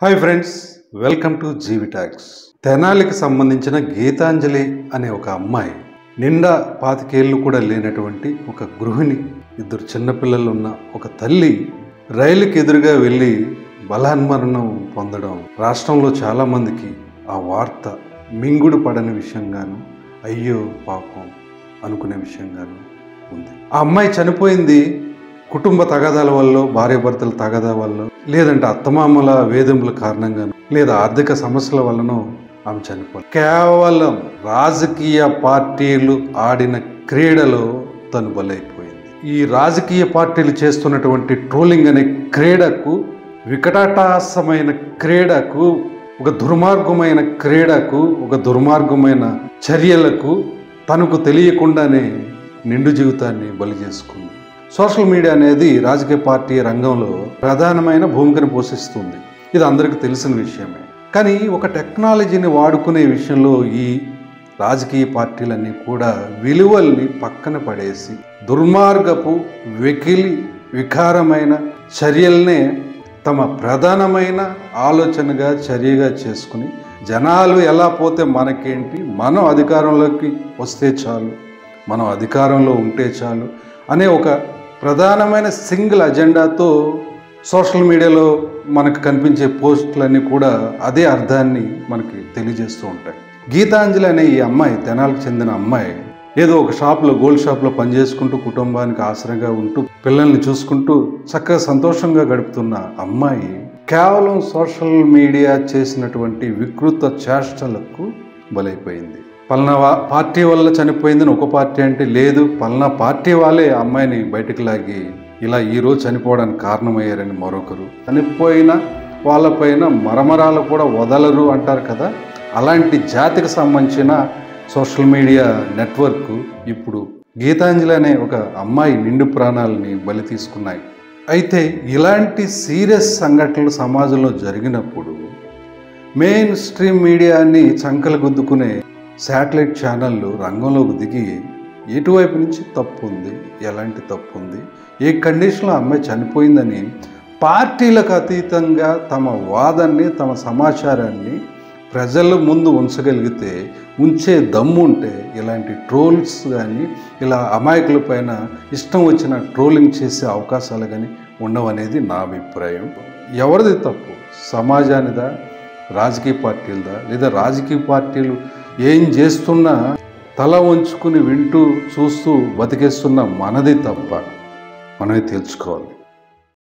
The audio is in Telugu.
Hi friends, welcome to GV talks. తెనాలికి సంబంధించిన గీతాంజలి అనే ఒక అమ్మాయి, నిండా 25 ఏళ్ళు కూడా లేనటువంటి ఒక గృహిణి, 2 చిన్నపిల్లలు ఉన్న ఒక తల్లి రైలుకి ఎదురుగా వెళ్ళి బలాన్మరణం పొందడం రాష్ట్రంలో చాలామందికి ఆ వార్త మింగుడు పడని విషయంగాను, అయ్యో పాపం అనుకునే విషయంగాను ఉంది. ఆ అమ్మాయి చనిపోయింది కుటుంబ తగాదాల వల్ల, భార్యాభర్తల తగాదా వల్ల, లేదంటే అత్తమామల వేధింపుల కారణంగాను, లేదా ఆర్థిక సమస్యల వల్లనో ఆమె చనిపోయింది. కేవలం రాజకీయ పార్టీలు ఆడిన క్రీడలో తను బలైపోయింది. ఈ రాజకీయ పార్టీలు చేస్తున్నటువంటి ట్రోలింగ్ అనే క్రీడకు, వికటాటహాసమైన క్రీడకు, ఒక దుర్మార్గమైన క్రీడకు, ఒక దుర్మార్గమైన చర్యలకు తనకు తెలియకుండానే నిండు జీవితాన్ని బలి చేసుకుంది. సోషల్ మీడియా అనేది రాజకీయ పార్టీ రంగంలో ప్రధానమైన భూమికను పోషిస్తుంది. ఇది అందరికీ తెలిసిన విషయమే. కానీ ఒక టెక్నాలజీని వాడుకునే విషయంలో ఈ రాజకీయ పార్టీలన్నీ కూడా విలువల్ని పక్కన పడేసి దుర్మార్గపు, వెకిలి, వికారమైన చర్యల్నే తమ ప్రధానమైన ఆలోచనగా, చర్యగా చేసుకుని, జనాలు ఎలా పోతే మనకేంటి, మనం అధికారంలోకి వస్తే చాలు, మనం అధికారంలో ఉంటే చాలు అనే ఒక ప్రధానమైన సింగిల్ అజెండాతో సోషల్ మీడియాలో మనకు కనిపించే పోస్టులన్నీ కూడా అదే అర్థాన్ని మనకి తెలియజేస్తూ ఉంటాయి. గీతాంజలి అనే ఈ అమ్మాయి, తెనాలికి చెందిన అమ్మాయి, ఏదో ఒక షాప్లో, గోల్డ్ షాప్లో పనిచేసుకుంటూ, కుటుంబానికి ఆసరాగా ఉంటూ, పిల్లల్ని చూసుకుంటూ చక్కగా సంతోషంగా గడుపుతున్న అమ్మాయి కేవలం సోషల్ మీడియా చేసినటువంటి వికృత చేష్టలకు బలైపోయింది. పలానా పార్టీ వల్ల చనిపోయిందని ఒక పార్టీ అంటే, లేదు పలానా పార్టీ వాళ్ళే అమ్మాయిని బయటకు లాగి ఇలా ఈరోజు చనిపోవడానికి కారణమయ్యారని మరొకరు, చనిపోయిన వాళ్ళపైన మరమరాలు కూడా వదలరు అంటారు కదా, అలాంటి జాతికి సంబంధించిన సోషల్ మీడియా నెట్వర్క్ ఇప్పుడు గీతాంజలి అనే ఒక అమ్మాయి నిండు ప్రాణాలని బలి తీసుకున్నాయి. అయితే ఇలాంటి సీరియస్ సంఘటనలు సమాజంలో జరిగినప్పుడు మెయిన్ స్ట్రీమ్ మీడియాని చంకలగుద్దుకునే శాటిలైట్ ఛానళ్ళు రంగంలోకి దిగి ఎటువైపు నుంచి తప్పు ఉంది, ఎలాంటి తప్పు ఉంది, ఏ కండిషన్లో అమ్మాయి చనిపోయిందని పార్టీలకు అతీతంగా తమ వాదాన్ని, తమ సమాచారాన్ని ప్రజల ముందు ఉంచగలిగితే, ఉంచే దమ్ము ఉంటే ఇలాంటి ట్రోల్స్ కానీ, ఇలా అమాయకుల పైన ఇష్టం వచ్చిన ట్రోలింగ్ చేసే అవకాశాలు కానీ ఉండవనేది నా అభిప్రాయం. ఎవరిది తప్పు? సమాజానిదా, రాజకీయ పార్టీలదా? లేదా రాజకీయ పార్టీలు ఏం చేస్తున్నా తల వంచుకుని వింటూ చూస్తూ బతికేస్తున్న మనది తప్ప? మనమే తెలుసుకోవాలి.